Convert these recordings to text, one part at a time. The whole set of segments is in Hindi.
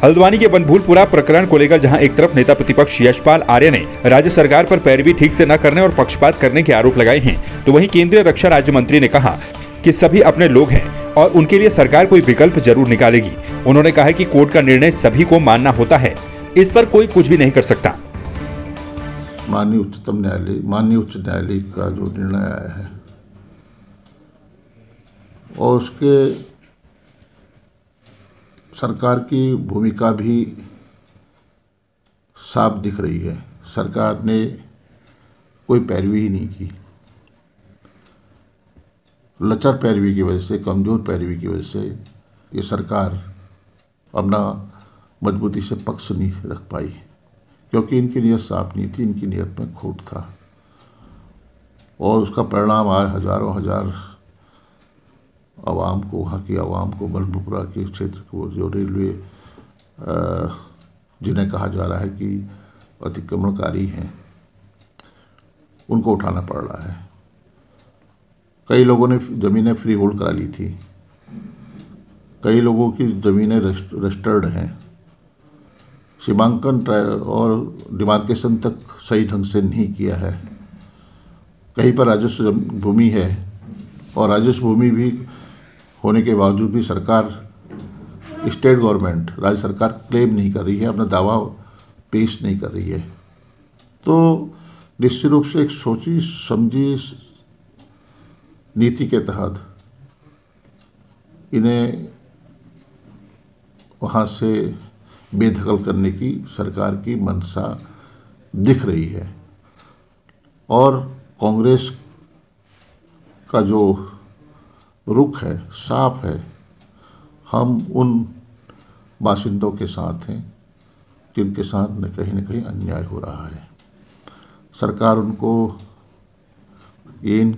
हल्द्वानी के बनभूलपुरा प्रकरण को लेकर जहां एक तरफ नेता प्रतिपक्ष यशपाल आर्य ने राज्य सरकार पर पैरवी ठीक से न करने और पक्षपात करने के आरोप लगाए हैं, तो वहीं केंद्रीय रक्षा राज्य मंत्री ने कहा कि सभी अपने लोग हैं और उनके लिए सरकार कोई विकल्प जरूर निकालेगी। उन्होंने कहा कि कोर्ट का निर्णय सभी को मानना होता है, इस पर कोई कुछ भी नहीं कर सकता। माननीय उच्च न्यायालय का जो निर्णय आया है और उसके सरकार की भूमिका भी साफ दिख रही है। सरकार ने कोई पैरवी ही नहीं की। लचर पैरवी की वजह से, कमज़ोर पैरवी की वजह से ये सरकार अपना मजबूती से पक्ष नहीं रख पाई, क्योंकि इनकी नीयत साफ नहीं थी, इनकी नीयत में खोट था और उसका परिणाम आज हजारों हजार आवाम को, वहाँ की आवाम को, बनभूलपुरा के क्षेत्र को, जो रेलवे जिन्हें कहा जा रहा है कि अतिक्रमणकारी हैं, उनको उठाना पड़ रहा है। कई लोगों ने ज़मीनें फ्री होल्ड करा ली थी, कई लोगों की ज़मीनें रजिस्टर्ड हैं, सीमांकन और डिमार्केशन तक सही ढंग से नहीं किया है। कहीं पर राजस्व भूमि है और राजस्व भूमि भी होने के बावजूद भी सरकार, स्टेट गवर्नमेंट, राज्य सरकार क्लेम नहीं कर रही है, अपना दावा पेश नहीं कर रही है। तो निश्चित रूप से एक सोची समझी नीति के तहत इन्हें वहाँ से बेदखल करने की सरकार की मंशा दिख रही है और कांग्रेस का जो रुख है साफ है। हम उन बाशिंदों के साथ हैं जिनके साथ न कहीं अन्याय हो रहा है। सरकार उनको इन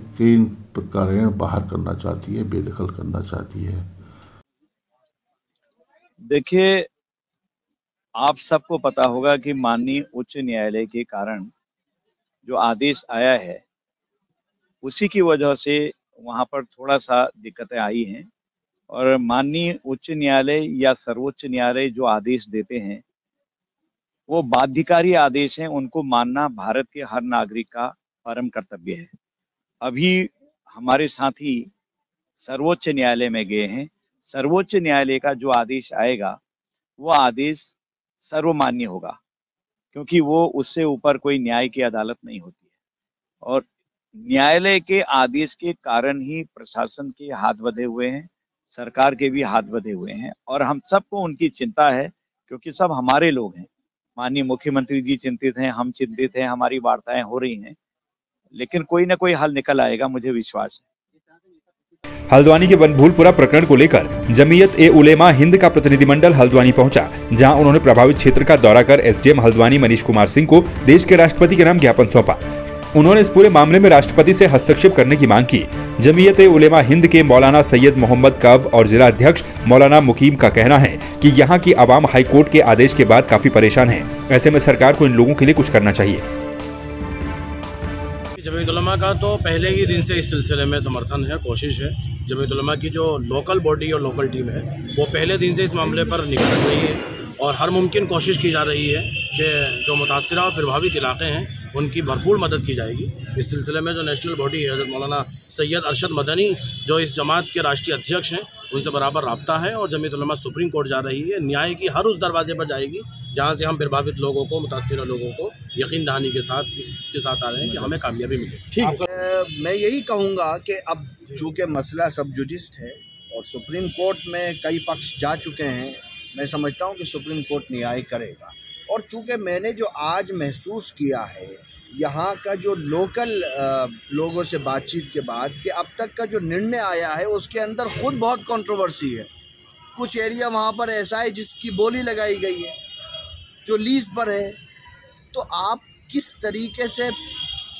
प्रकार बाहर करना चाहती है, बेदखल करना चाहती है। देखिए, आप सबको पता होगा कि माननीय उच्च न्यायालय के कारण जो आदेश आया है उसी की वजह से वहां पर थोड़ा सा दिक्कतें आई हैं और माननीय उच्च न्यायालय या सर्वोच्च न्यायालय जो आदेश देते हैं वो बाध्यकारी आदेश हैं, उनको मानना भारत के हर नागरिक का परम कर्तव्य है। अभी हमारे साथी सर्वोच्च न्यायालय में गए हैं। सर्वोच्च न्यायालय का जो आदेश आएगा वो आदेश सर्वमान्य होगा, क्योंकि वो उससे ऊपर कोई न्याय की अदालत नहीं होती है और न्यायालय के आदेश के कारण ही प्रशासन के हाथ बंधे हुए हैं, सरकार के भी हाथ बंधे हुए हैं और हम सबको उनकी चिंता है, क्योंकि सब हमारे लोग हैं। माननीय मुख्यमंत्री जी चिंतित हैं, हम चिंतित हैं, हमारी वार्ताएं हो रही हैं, लेकिन कोई ना कोई हल निकल आएगा, मुझे विश्वास है। हल्द्वानी के बनभूलपुरा प्रकरण को लेकर जमीयत ए उलेमा हिंद का प्रतिनिधिमंडल हल्द्वानी पहुंचा, जहां उन्होंने प्रभावित क्षेत्र का दौरा कर एसडीएम हल्द्वानी मनीष कुमार सिंह को देश के राष्ट्रपति के नाम ज्ञापन सौंपा। उन्होंने इस पूरे मामले में राष्ट्रपति से हस्तक्षेप करने की मांग की। जमीयत ए उलेमा हिंद के मौलाना सैयद मोहम्मद कब और जिला अध्यक्ष मौलाना मुकीम का कहना है कि यहाँ की आवाम हाईकोर्ट के आदेश के बाद काफी परेशान है। ऐसे में सरकार को इन लोगों के लिए कुछ करना चाहिए। जमीयत उलमा का तो पहले ही दिन से इस सिलसिले में समर्थन है, कोशिश है। जमीयत उलमा की जो लोकल बॉडी और लोकल टीम है वो पहले दिन से इस मामले पर निकल रही है और हर मुमकिन कोशिश की जा रही है कि जो मुतासिरा और प्रभावित इलाके हैं उनकी भरपूर मदद की जाएगी। इस सिलसिले में जो नेशनल बॉडी है हज़रत मौलाना सैयद अरशद मदनी जो इस जमात के राष्ट्रीय अध्यक्ष हैं, उनसे बराबर रब्ता है और जमीयत उलमा सुप्रीम कोर्ट जा रही है। न्याय की हर उस दरवाजे पर जाएगी जहाँ से हम प्रभावित लोगों को, मुतासिर लोगों को यकीन दहानी के साथ इसके साथ आ रहे हैं कि हमें कामयाबी मिलेगी। ठीक, मैं यही कहूँगा कि अब चूँकि मसला सब जुडिस्ट है और सुप्रीम कोर्ट में कई पक्ष जा चुके हैं, मैं समझता हूँ कि सुप्रीम कोर्ट न्याय करेगा। और चूँकि मैंने जो आज महसूस किया है यहाँ का जो लोकल लोगों से बातचीत के बाद कि अब तक का जो निर्णय आया है उसके अंदर खुद बहुत कंट्रोवर्सी है। कुछ एरिया वहाँ पर ऐसा है जिसकी बोली लगाई गई है जो लीज पर है, तो आप किस तरीके से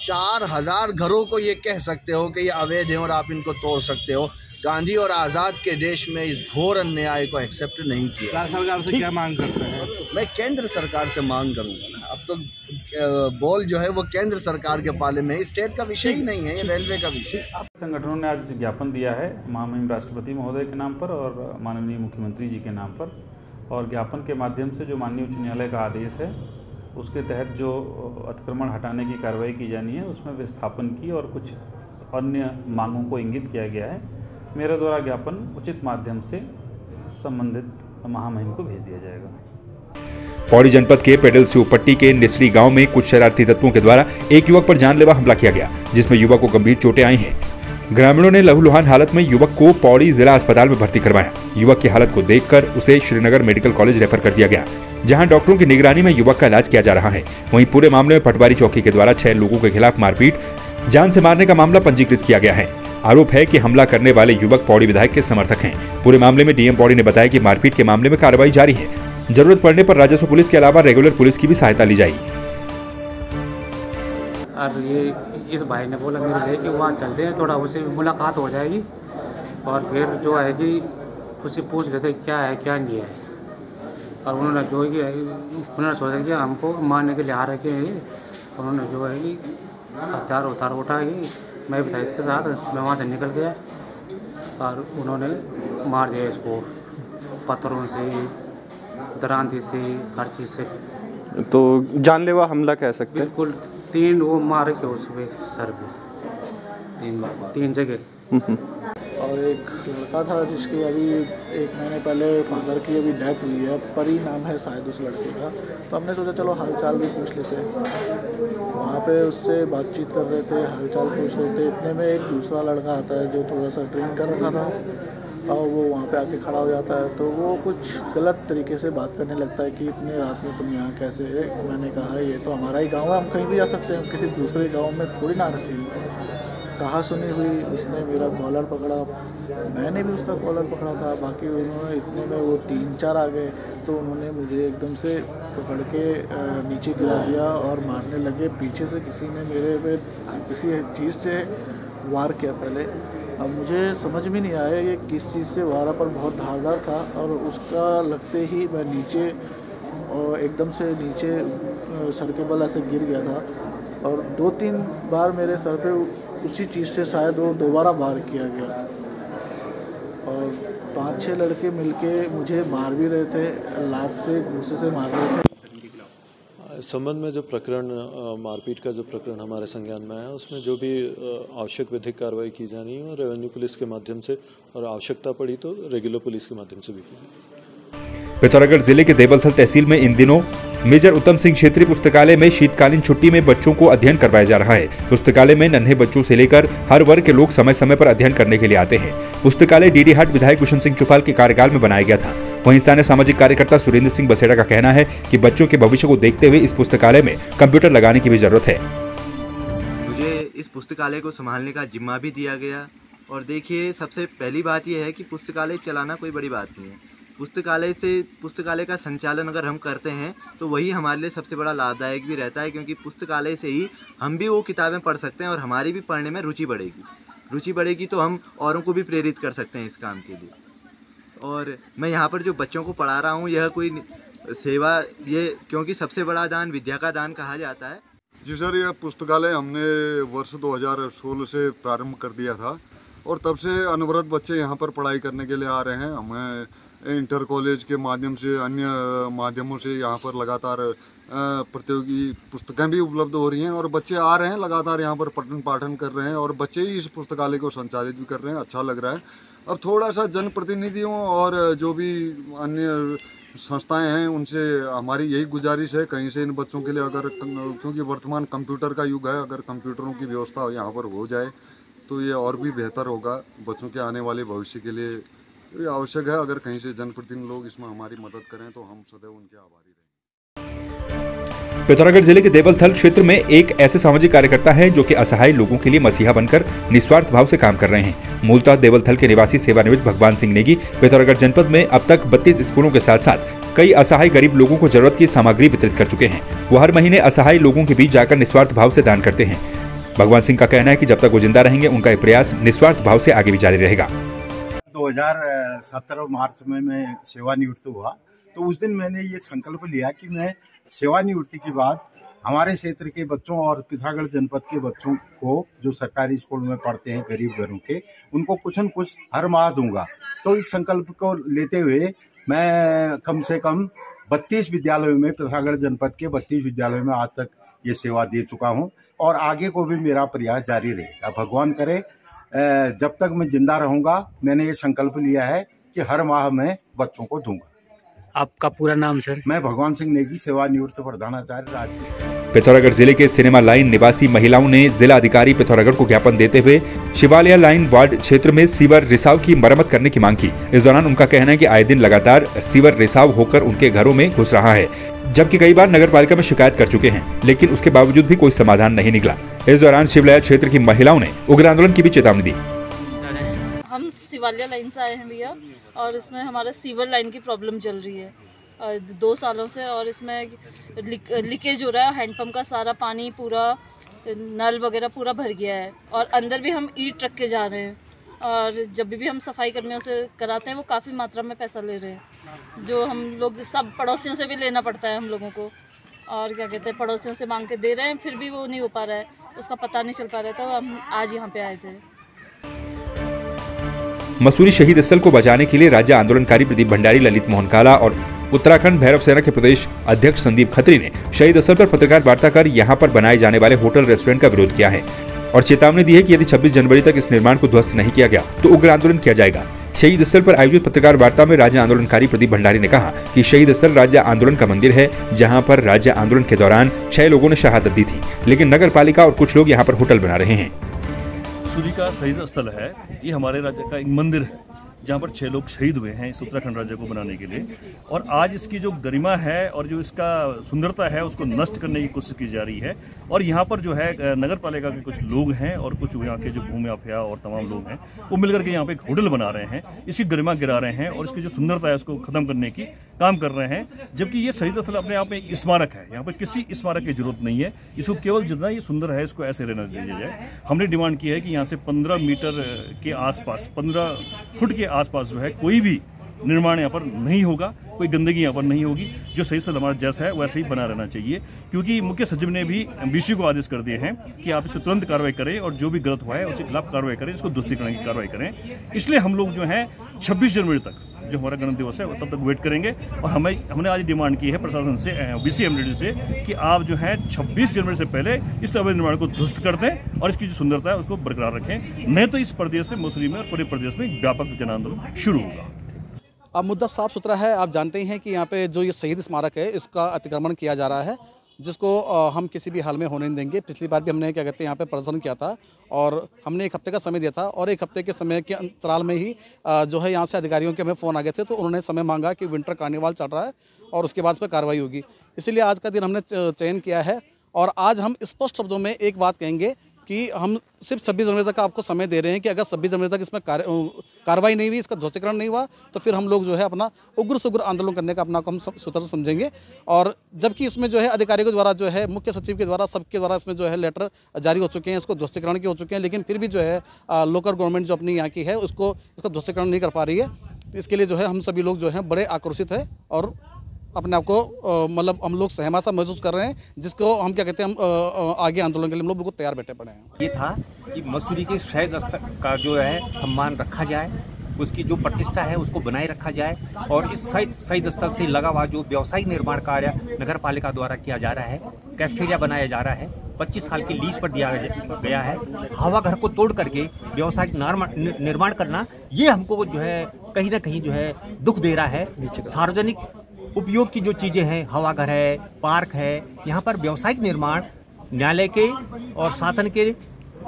4000 घरों को ये कह सकते हो कि ये अवैध हैं और आप इनको तोड़ सकते हो? गांधी और आज़ाद के देश में इस घोर अन्याय को एक्सेप्ट नहीं किया। सरकार से क्या मांग करते हैं? मैं केंद्र सरकार से मांग करूंगा ना। अब तो बॉल जो है वो केंद्र सरकार के पाले में, स्टेट का विषय ही नहीं है, ये रेलवे का विषय। संगठनों ने आज ज्ञापन दिया है महामहिम राष्ट्रपति महोदय के नाम पर और माननीय मुख्यमंत्री जी के नाम पर, और ज्ञापन के माध्यम से जो माननीय उच्च न्यायालय का आदेश है उसके तहत जो अतिक्रमण हटाने की कार्रवाई की जानी है उसमें विस्थापन की और कुछ अन्य मांगों को इंगित किया गया है। मेरे द्वारा ज्ञापन उचित माध्यम से संबंधित महामहिम को भेज दिया जाएगा। पौड़ी जनपद के पेडल से उपट्टी के निसरी गांव में कुछ शरारती तत्वों के द्वारा एक युवक पर जानलेवा हमला किया गया, जिसमें युवक को गंभीर चोटें आई हैं। ग्रामीणों ने लहूलुहान हालत में युवक को पौड़ी जिला अस्पताल में भर्ती करवाया। युवक की हालत को देखकर उसे श्रीनगर मेडिकल कॉलेज रेफर कर दिया गया, जहां डॉक्टरों की निगरानी में युवक का इलाज किया जा रहा है। वहीं पूरे मामले में पटवारी चौकी के द्वारा 6 लोगों के खिलाफ मारपीट, जान से मारने का मामला पंजीकृत किया गया है। आरोप है कि हमला करने वाले युवक पौड़ी विधायक के समर्थक हैं। पूरे मामले में डीएम पौड़ी ने बताया कि मारपीट के मामले में कार्रवाई जारी है। जरूरत पड़ने पर राजस्व पुलिस के अलावा रेगुलर पुलिस की भी सहायता ली जाएगी। और ये इस भाई ने बोला मेरे लिए कि वहाँ चलते हैं, थोड़ा उससे मुलाकात हो जाएगी और फिर जो है कि उससे पूछ लेते क्या है क्या नहीं है। और उन्होंने जो है कि उन्होंने सोचा कि हमको मारने के लिए आ रखे हैं। उन्होंने जो है कि हथियार उठा कि मैं भी था इसके साथ, मैं वहाँ से निकल गया और उन्होंने मार दिया इसको पत्थरों से, दरांती से, हर चीज़ से। तो जानलेवा हमला कह सकते हैं? बिल्कुल 3 वो मारे के उस पे सर पे 3 जगह। और एक लड़का था जिसकी अभी 1 महीने पहले फादर की अभी डेथ हुई है, परी नाम है शायद उस लड़के का। तो हमने सोचा चलो हालचाल भी पूछ लेते हैं। वहाँ पे उससे बातचीत कर रहे थे, हालचाल पूछ रहे थे। इतने में एक दूसरा लड़का आता है जो थोड़ा सा ड्रिंक कर रखा था और वो वहाँ पे आके खड़ा हो जाता है। तो वो कुछ गलत तरीके से बात करने लगता है कि इतने रात में तुम यहाँ कैसे है। मैंने कहा ये तो हमारा ही गाँव है, हम कहीं भी जा सकते हैं, किसी दूसरे गाँव में थोड़ी ना रखेंगे। कहा सुनी हुई, उसने मेरा कॉलर पकड़ा, मैंने भी उसका कॉलर पकड़ा था। बाकी उन्होंने इतने में वो 3-4 आ गए तो उन्होंने मुझे एकदम से पकड़ के नीचे गिरा दिया और मारने लगे। पीछे से किसी ने मेरे पे किसी चीज़ से वार किया पहले। अब मुझे समझ में नहीं आया ये किस चीज़ से वार, पर बहुत धारदार था और उसका लगते ही मैं नीचे और एकदम से नीचे सर के बल ऐसे गिर गया था। और 2-3 बार मेरे सर पे उसी चीज़ से शायद वो दोबारा वार किया गया और 5-6 लड़के मिलके मुझे मार भी रहे थे, लात से घूंसे से मार रहे थे। संबंध में जो प्रकरण मारपीट का जो प्रकरण हमारे संज्ञान में आया, उसमें जो भी आवश्यक विधिक कार्रवाई की जानी है और रेवेन्यू पुलिस के माध्यम से, और आवश्यकता पड़ी तो रेगुलर पुलिस के माध्यम से भी की जाएगी। पिथौरागढ़ जिले के देवलथल तहसील में इन दिनों मेजर उत्तम सिंह क्षेत्रीय पुस्तकालय में शीतकालीन छुट्टी में बच्चों को अध्ययन करवाया जा रहा है। पुस्तकालय में नन्हे बच्चों से लेकर हर वर्ग के लोग समय समय पर अध्ययन करने के लिए आते हैं। पुस्तकालय डीडी हाट विधायक कुशन सिंह चुफाल के कार्यकाल में बनाया गया था। वहीं स्थानीय सामाजिक कार्यकर्ता सुरेंद्र सिंह बसेड़ा का कहना है कि बच्चों के भविष्य को देखते हुए इस पुस्तकालय में कंप्यूटर लगाने की भी जरूरत है। मुझे इस पुस्तकालय को संभालने का जिम्मा भी दिया गया। और देखिए, सबसे पहली बात यह है कि पुस्तकालय चलाना कोई बड़ी बात नहीं है। पुस्तकालय का संचालन अगर हम करते हैं तो वही हमारे लिए सबसे बड़ा लाभदायक भी रहता है, क्योंकि पुस्तकालय से ही हम भी वो किताबें पढ़ सकते हैं और हमारी भी पढ़ने में रुचि बढ़ेगी तो हम औरों को भी प्रेरित कर सकते हैं इस काम के लिए। और मैं यहाँ पर जो बच्चों को पढ़ा रहा हूँ, यह कोई सेवा, ये क्योंकि सबसे बड़ा दान विद्या का दान कहा जाता है। जी सर, यह पुस्तकालय हमने वर्ष 2016 से प्रारंभ कर दिया था और तब से अनवरत बच्चे यहाँ पर पढ़ाई करने के लिए आ रहे हैं। हमें इंटर कॉलेज के माध्यम से, अन्य माध्यमों से यहाँ पर लगातार प्रतियोगी पुस्तकें भी उपलब्ध हो रही हैं और बच्चे आ रहे हैं, लगातार यहाँ पर पठन पाठन कर रहे हैं और बच्चे ही इस पुस्तकालय को संचालित भी कर रहे हैं। अच्छा लग रहा है। अब थोड़ा सा जनप्रतिनिधियों और जो भी अन्य संस्थाएं हैं उनसे हमारी यही गुजारिश है, कहीं से इन बच्चों के लिए अगर, क्योंकि वर्तमान कंप्यूटर का युग है, अगर कंप्यूटरों की व्यवस्था यहाँ पर हो जाए तो ये और भी बेहतर होगा बच्चों के आने वाले भविष्य के लिए। ये आवश्यक है। अगर कहीं से जनप्रतिनिधि लोग इसमें हमारी मदद करें तो हम सदैव उनके आभारी रहेंगे। पिथौरागढ़ जिले के देवलथल क्षेत्र में एक ऐसे सामाजिक कार्यकर्ता हैं जो कि असहाय लोगों के लिए मसीहा बनकर निस्वार्थ भाव से काम कर रहे हैं। मूलतः देवलथल के निवासी सेवानिवृत्त भगवान सिंह नेगी पिथौरागढ़ जनपद में अब तक 32 स्कूलों के साथ साथ कई असहाय गरीब लोगों को जरूरत की सामग्री वितरित कर चुके हैं। वो हर महीने असहाय लोगों के बीच जाकर निस्वार्थ भाव से दान करते हैं। भगवान सिंह का कहना है कि जब तक वो जिंदा रहेंगे उनका ये प्रयास निस्वार्थ भाव से आगे भी जारी रहेगा। 2017 मार्च में मैं सेवानिवृत्त हुआ, तो उस दिन मैंने ये संकल्प लिया कि मैं सेवानिवृत्ति के बाद हमारे क्षेत्र के बच्चों और पिथौरागढ़ जनपद के बच्चों को जो सरकारी स्कूल में पढ़ते हैं गरीब घरों के, उनको कुछ न कुछ हर माह दूंगा। तो इस संकल्प को लेते हुए मैं कम से कम 32 विद्यालयों में, पिथौरागढ़ जनपद के 32 विद्यालयों में आज तक ये सेवा दे चुका हूँ और आगे को भी मेरा प्रयास जारी रहेगा। भगवान करे जब तक मैं जिंदा रहूँगा, मैंने ये संकल्प लिया है कि हर माह मैं बच्चों को दूंगा। आपका पूरा नाम सर? मैं भगवान सिंह नेगी, सेवानिवृत्त प्रधानाचार्य राजगीर। पिथौरागढ़ जिले के सिनेमा लाइन निवासी महिलाओं ने जिला अधिकारी पिथौरागढ़ को ज्ञापन देते हुए शिवालय लाइन वार्ड क्षेत्र में सीवर रिसाव की मरम्मत करने की मांग की। इस दौरान उनका कहना है कि आए दिन लगातार सीवर रिसाव होकर उनके घरों में घुस रहा है, जबकि कई बार नगर पालिका में शिकायत कर चुके हैं, लेकिन उसके बावजूद भी कोई समाधान नहीं निकला। इस दौरान शिवालय क्षेत्र की महिलाओं ने उग्र आंदोलन की भी चेतावनी दी। हम शिवालय लाइन से आए हैं भैया, और इसमें हमारा सीवर लाइन की प्रॉब्लम चल रही है 2 सालों से, और इसमें लीकेज हो रहा है। हैंडपंप का सारा पानी, पूरा नल वगैरह पूरा भर गया है, और अंदर भी हम ईंट रख के जा रहे हैं, और जब भी हम सफाई कर्मियों से कराते हैं वो काफ़ी मात्रा में पैसा ले रहे हैं, जो हम लोग सब पड़ोसियों से भी लेना पड़ता है हम लोगों को, और क्या कहते हैं पड़ोसियों से मांग के दे रहे हैं, फिर भी वो नहीं हो पा रहा है, उसका पता नहीं चल पा रहा है। तो हम आज यहाँ पे आए थे। मसूरी शहीद स्थल को बचाने के लिए राज्य आंदोलनकारी प्रदीप भंडारी, ललित मोहन काला और उत्तराखंड भैरव सेना के प्रदेश अध्यक्ष संदीप खत्री ने शहीद स्थल पर पत्रकार वार्ता कर यहां पर बनाए जाने वाले होटल रेस्टोरेंट का विरोध किया है और चेतावनी दी है कि यदि 26 जनवरी तक इस निर्माण को ध्वस्त नहीं किया गया तो उग्र आंदोलन किया जाएगा। शहीद स्थल पर आयोजित पत्रकार वार्ता में राज्य आंदोलनकारी प्रदीप भंडारी ने कहा कि शहीद स्थल राज्य आंदोलन का मंदिर है, जहां पर राज्य आंदोलन के दौरान 6 लोगों ने शहादत दी थी, लेकिन नगर पालिका और कुछ लोग यहाँ पर होटल बना रहे हैं। मसूरी का शहीद स्थल है, ये हमारे राज्य का एक मंदिर है जहाँ पर 6 लोग शहीद हुए हैं इस उत्तराखंड राज्य को बनाने के लिए, और आज इसकी जो गरिमा है और जो इसका सुंदरता है उसको नष्ट करने की कोशिश की जा रही है। और यहाँ पर जो है नगर पालिका के कुछ लोग हैं और कुछ यहाँ के जो भूमि माफिया और तमाम लोग हैं वो मिलकर के यहाँ पे एक होटल बना रहे हैं, इसी गरिमा गिरा रहे हैं और इसकी जो सुंदरता है उसको खत्म करने की काम कर रहे हैं। जबकि ये शहीद स्थल अपने आप में एक स्मारक है, यहाँ पर किसी स्मारक की जरूरत नहीं है, इसको केवल जितना ये सुंदर है इसको ऐसे रहने दिया जाए। हमने डिमांड की है कि यहाँ से 15 मीटर के आसपास, 15 फुट के आसपास जो है कोई भी निर्माण यहाँ पर नहीं होगा, कोई गंदगी यहाँ पर नहीं होगी। जो सही स्थल हमारा जैसा है वैसे ही बना रहना चाहिए, क्योंकि मुख्य सचिव ने भी बीसी को आदेश कर दिए हैं कि आप इसे तुरंत कार्रवाई करें और जो भी गलत हुआ है उसके खिलाफ कार्रवाई करें, इसको दुरुस्तीकरण की कार्रवाई करें। इसलिए हम लोग जो है 26 जनवरी तक जो हमारा गणतंत्र दिवस है तब तक वेट करेंगे, और हमने आज डिमांड की है प्रशासन से, बीसी एमडीडी से, कि आप जो है 26 जनवरी से पहले इस अवैध निर्माण को ध्वस्त कर दें और इसकी जो सुंदरता है उसको बरकरार रखें, नहीं तो इस प्रदेश से, मसूरी में और पूरे प्रदेश में व्यापक जन आंदोलन शुरू होगा। अब मुद्दा साफ सुथरा है। आप जानते ही हैं कि यहाँ पे जो ये शहीद स्मारक है इसका अतिक्रमण किया जा रहा है, जिसको हम किसी भी हाल में होने नहीं देंगे। पिछली बार भी हमने क्या कहते हैं यहाँ पे प्रदर्शन किया था और हमने 1 हफ्ते का समय दिया था, और 1 हफ्ते के समय के अंतराल में ही जो है यहाँ से अधिकारियों के हमें फ़ोन आ गए थे, तो उन्होंने समय मांगा कि विंटर कार्निवाल चल रहा है और उसके बाद इस पर कार्रवाई होगी। इसीलिए आज का दिन हमने चयन किया है, और आज हम स्पष्ट शब्दों में एक बात कहेंगे कि हम सिर्फ 26 जनवरी तक आपको समय दे रहे हैं कि अगर 26 जनवरी तक इसमें कार्रवाई नहीं हुई, इसका ध्वस्तीकरण नहीं हुआ, तो फिर हम लोग जो है अपना उग्र से उग्र आंदोलन करने का अपना को हम सूत्र समझेंगे। और जबकि इसमें जो है अधिकारियों के द्वारा, जो है मुख्य सचिव के द्वारा, सबके द्वारा इसमें जो है लेटर जारी हो चुके हैं, इसको ध्वस्तीकरण के हो चुके हैं, लेकिन फिर भी जो है लोकल गवर्नमेंट जो अपनी यहाँ की है उसको इसका ध्वस्तीकरण नहीं कर पा रही है। इसके लिए जो है हम सभी लोग जो हैं बड़े आक्रोशित हैं और अपने आप को मतलब हम लोग सहमा सा महसूस कर रहे हैं, जिसको हम क्या कहते हैं हम आगे आंदोलन के लिए हम लोग बिल्कुल तैयार बैठे पड़े हैं। ये था कि मसूरी के शहीद स्थल का जो है सम्मान रखा जाए, उसकी जो प्रतिष्ठा है उसको बनाए रखा जाए, और इस शहीद स्थल से लगा हुआ जो व्यवसायिक निर्माण कार्य नगर पालिका द्वारा किया जा रहा है, कैफेटेरिया बनाया जा रहा है, 25 साल की लीज पर दिया गया है, हवा घर को तोड़ करके व्यवसायिक निर्माण करना, ये हमको जो है कहीं ना कहीं जो है दुख दे रहा है। सार्वजनिक उपयोग की जो चीज़ें हैं, हवा घर है, पार्क है, यहाँ पर व्यवसायिक निर्माण न्यायालय के और शासन के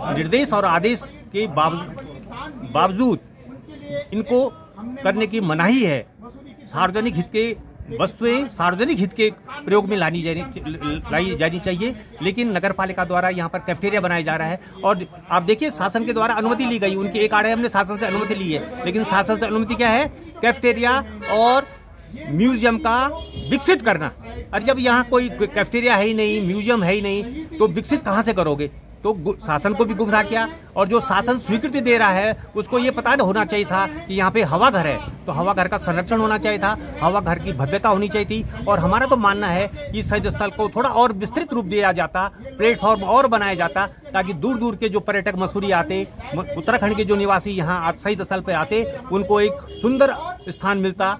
निर्देश और आदेश के बावजूद इनको करने की मनाही है। सार्वजनिक हित के वस्तुएं सार्वजनिक हित के प्रयोग में लाई जानी चाहिए, लेकिन नगर पालिका द्वारा यहाँ पर कैफेटेरिया बनाया जा रहा है। और आप देखिए शासन के द्वारा अनुमति ली गई, उनके एक आड़े हमने शासन से अनुमति ली है, लेकिन शासन से अनुमति क्या है? कैफेटेरिया और म्यूजियम का विकसित करना। और जब यहाँ कोई कैफेटेरिया है ही नहीं, म्यूजियम है ही नहीं, तो विकसित कहाँ से करोगे? तो शासन को भी गुमराह किया, और जो शासन स्वीकृति दे रहा है उसको ये पता होना चाहिए था कि यहाँ पे हवा घर है, तो हवा घर का संरक्षण होना चाहिए था, हवा घर की भव्यता होनी चाहिए थी। और हमारा तो मानना है कि शहीद स्थल को थोड़ा और विस्तृत रूप दिया जाता, प्लेटफॉर्म और बनाया जाता, ताकि दूर दूर के जो पर्यटक मसूरी आते, उत्तराखंड के जो निवासी यहाँ शहीद स्थल पे आते, उनको एक सुंदर स्थान मिलता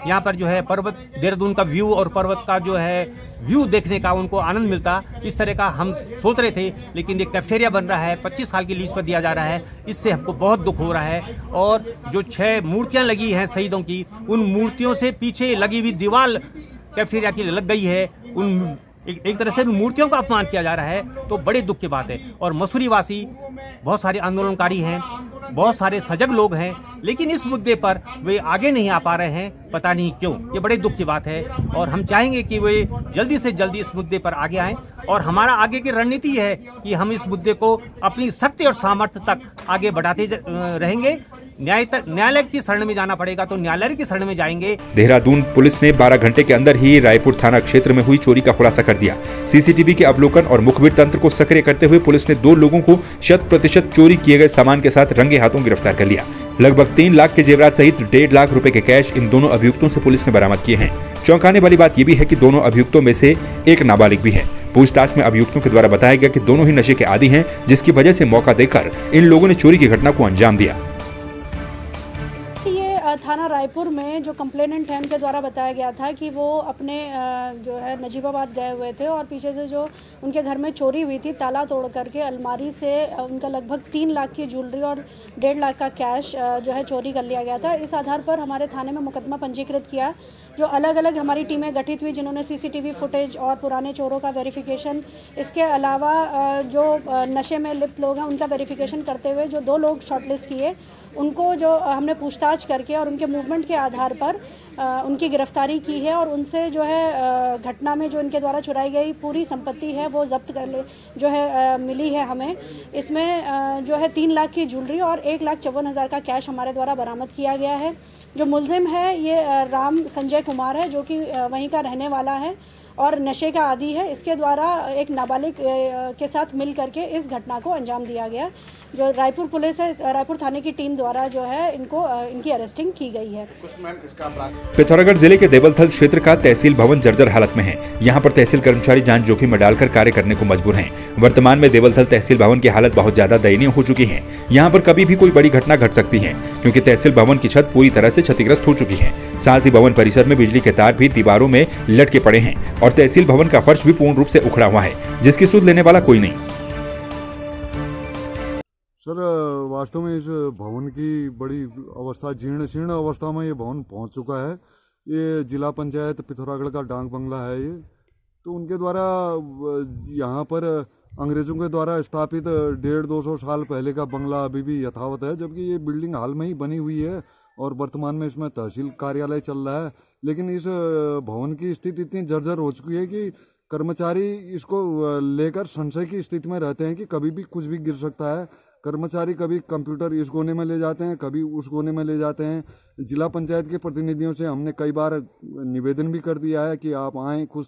यहाँ पर जो है पर्वत देहरादून का व्यू और पर्वत का जो है व्यू देखने का उनको आनंद मिलता, इस तरह का हम सोच रहे थे। लेकिन ये कैफेटेरिया बन रहा है, 25 साल की लीज पर दिया जा रहा है, इससे हमको बहुत दुख हो रहा है। और जो 6 मूर्तियां लगी हैं शहीदों की, उन मूर्तियों से पीछे लगी हुई दीवार कैफेटेरिया की लग गई है, उन एक तरह से मूर्तियों का अपमान किया जा रहा है, तो बड़े दुख की बात है। और मसूरी वासी बहुत सारे आंदोलनकारी हैं, बहुत सारे सजग लोग हैं, लेकिन इस मुद्दे पर वे आगे नहीं आ पा रहे हैं, पता नहीं क्यों। ये बड़े दुख की बात है और हम चाहेंगे कि वे जल्दी से जल्दी इस मुद्दे पर आगे आएं। और हमारा आगे की रणनीति है कि हम इस मुद्दे को अपनी शक्ति और सामर्थ्य तक आगे बढ़ाते रहेंगे। न्यायालय की शरण में जाना पड़ेगा तो न्यायालय की शरण में जाएंगे। देहरादून पुलिस ने 12 घंटे के अंदर ही रायपुर थाना क्षेत्र में हुई चोरी का खुलासा कर दिया। सीसीटीवी के अवलोकन और मुखबिर तंत्र को सक्रिय करते हुए पुलिस ने 2 लोगों को 100% चोरी किए गए सामान के साथ रंगे हाथों गिरफ्तार कर लिया। लगभग 3 लाख के जेवरात सहित 1.5 लाख रुपए के कैश इन दोनों अभियुक्तों से पुलिस ने बरामद किए हैं। चौंकाने वाली बात यह भी है कि दोनों अभियुक्तों में से एक नाबालिग भी है। पूछताछ में अभियुक्तों के द्वारा बताया गया कि दोनों ही नशे के आदी हैं, जिसकी वजह से मौका देकर इन लोगों ने चोरी की घटना को अंजाम दिया। थाना रायपुर में जो कंप्लेनेंट है उनके द्वारा बताया गया था कि वो अपने जो है नजीबाबाद गए हुए थे और पीछे से जो उनके घर में चोरी हुई थी, ताला तोड़ करके अलमारी से उनका लगभग 3 लाख की ज्वेलरी और 1.5 लाख का कैश जो है चोरी कर लिया गया था। इस आधार पर हमारे थाने में मुकदमा पंजीकृत किया। जो अलग अलग हमारी टीमें गठित हुई, जिन्होंने सीसीटीवी फुटेज और पुराने चोरों का वेरिफिकेशन, इसके अलावा जो नशे में लिप्त लोग हैं उनका वेरिफिकेशन करते हुए जो 2 लोग शॉर्टलिस्ट किए, उनको जो हमने पूछताछ करके और उनके मूवमेंट के आधार पर उनकी गिरफ्तारी की है और उनसे जो है घटना में जो इनके द्वारा चुराई गई पूरी संपत्ति है वो जब्त कर ले जो है मिली है हमें। इसमें जो है 3 लाख की ज्वेलरी और 1,54,000 का कैश हमारे द्वारा बरामद किया गया है। जो मुलजिम है ये राम संजय कुमार है, जो कि वहीं का रहने वाला है और नशे का आदी है। इसके द्वारा एक नाबालिग के साथ मिल करके इस घटना को अंजाम दिया गया। जो रायपुर पुलिस है, रायपुर थाने की टीम द्वारा जो है इनकी अरेस्टिंग की गई है। पिथौरागढ़ जिले के देवलथल क्षेत्र का तहसील भवन जर्जर हालत में है। यहाँ पर तहसील कर्मचारी जान जोखिम में डालकर कार्य करने को मजबूर हैं। वर्तमान में देवलथल तहसील भवन की हालत बहुत ज्यादा दयनीय हो चुकी है। यहाँ पर कभी भी कोई बड़ी घटना घट सकती है, क्योंकि तहसील भवन की छत पूरी तरह से क्षतिग्रस्त हो चुकी है। साथ ही भवन परिसर में बिजली के तार भी दीवारों में लटके पड़े हैं और तहसील भवन का फर्श भी पूर्ण रूप से उखड़ा हुआ है, जिसकी सुध लेने वाला कोई नहीं। सर, वास्तव में इस भवन की बड़ी अवस्था, जीर्ण शीर्ण अवस्था में ये भवन पहुंच चुका है। ये जिला पंचायत पिथौरागढ़ का डाक बंगला है ये। तो उनके द्वारा यहाँ पर अंग्रेजों के द्वारा स्थापित 150-200 साल पहले का बंगला अभी भी यथावत है, जबकि ये बिल्डिंग हाल में ही बनी हुई है और वर्तमान में इसमें तहसील कार्यालय चल रहा है। लेकिन इस भवन की स्थिति इतनी जर्जर हो चुकी है कि कर्मचारी इसको लेकर संशय की स्थिति में रहते हैं कि कभी भी कुछ भी गिर सकता है। कर्मचारी कभी कंप्यूटर इस कोने में ले जाते हैं, कभी उस कोने में ले जाते हैं। जिला पंचायत के प्रतिनिधियों से हमने कई बार निवेदन भी कर दिया है कि आप आएँ, कुछ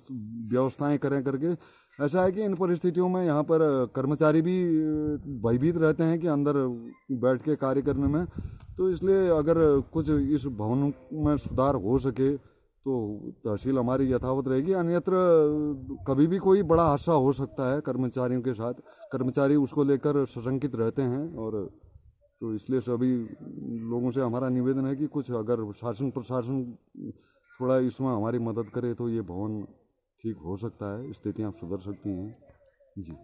व्यवस्थाएं करें करके। ऐसा है कि इन परिस्थितियों में यहाँ पर कर्मचारी भी भयभीत रहते हैं कि अंदर बैठ के कार्य करने में। तो इसलिए अगर कुछ इस भवन में सुधार हो सके तो तहसील हमारी यथावत रहेगी। अन्यत्र कभी भी कोई बड़ा हादसा हो सकता है कर्मचारियों के साथ। कर्मचारी उसको लेकर सशंकित रहते हैं और तो इसलिए सभी लोगों से हमारा निवेदन है कि कुछ अगर शासन प्रशासन थोड़ा इसमें हमारी मदद करे तो ये भवन ठीक हो सकता है, स्थितियाँ सुधर सकती हैं। जी।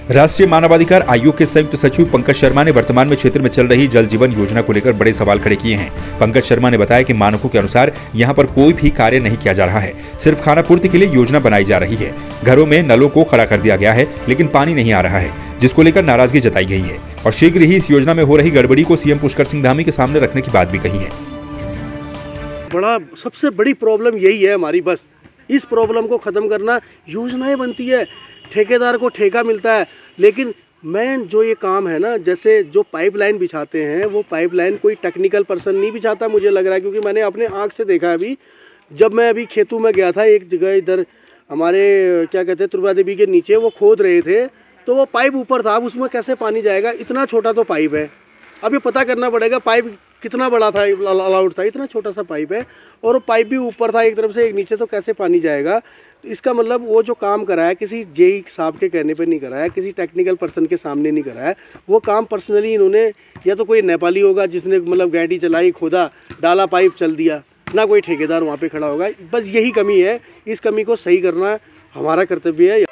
राष्ट्रीय मानवाधिकार आयोग के संयुक्त सचिव पंकज शर्मा ने वर्तमान में क्षेत्र में चल रही जल जीवन योजना को लेकर बड़े सवाल खड़े किए हैं। पंकज शर्मा ने बताया कि मानकों के अनुसार यहां पर कोई भी कार्य नहीं किया जा रहा है, सिर्फ खाना पूर्ति के लिए योजना बनाई जा रही है। घरों में नलों को खड़ा कर दिया गया है, लेकिन पानी नहीं आ रहा है, जिसको लेकर नाराजगी जताई गई है और शीघ्र ही इस योजना में हो रही गड़बड़ी को सीएम पुष्कर सिंह धामी के सामने रखने की बात भी कही है। सबसे बड़ी प्रॉब्लम यही है हमारी, बस इस प्रॉब्लम को खत्म करना। योजनाएं बनती है, ठेकेदार को ठेका मिलता है, लेकिन मेन जो ये काम है ना, जैसे जो पाइपलाइन बिछाते हैं वो पाइपलाइन कोई टेक्निकल पर्सन नहीं बिछाता, मुझे लग रहा है, क्योंकि मैंने अपने आँख से देखा है। अभी जब मैं अभी खेतों में गया था, एक जगह इधर हमारे क्या कहते हैं तुर्बा देवी के नीचे वो खोद रहे थे, तो वो पाइप ऊपर था। अब उसमें कैसे पानी जाएगा? इतना छोटा तो पाइप है। अब ये पता करना पड़ेगा पाइप कितना बड़ा था, अलाउड था। इतना छोटा सा पाइप है और वो पाइप भी ऊपर था एक तरफ से एक नीचे, तो कैसे पानी जाएगा? इसका मतलब वो जो काम कराया किसी जेई साहब के कहने पे नहीं कराया, किसी टेक्निकल पर्सन के सामने नहीं कराया। वो काम पर्सनली इन्होंने, या तो कोई नेपाली होगा जिसने मतलब गाड़ी चलाई, खोदा, डाला, पाइप चल दिया, ना कोई ठेकेदार वहाँ पे खड़ा होगा। बस यही कमी है, इस कमी को सही करना हमारा कर्तव्य है।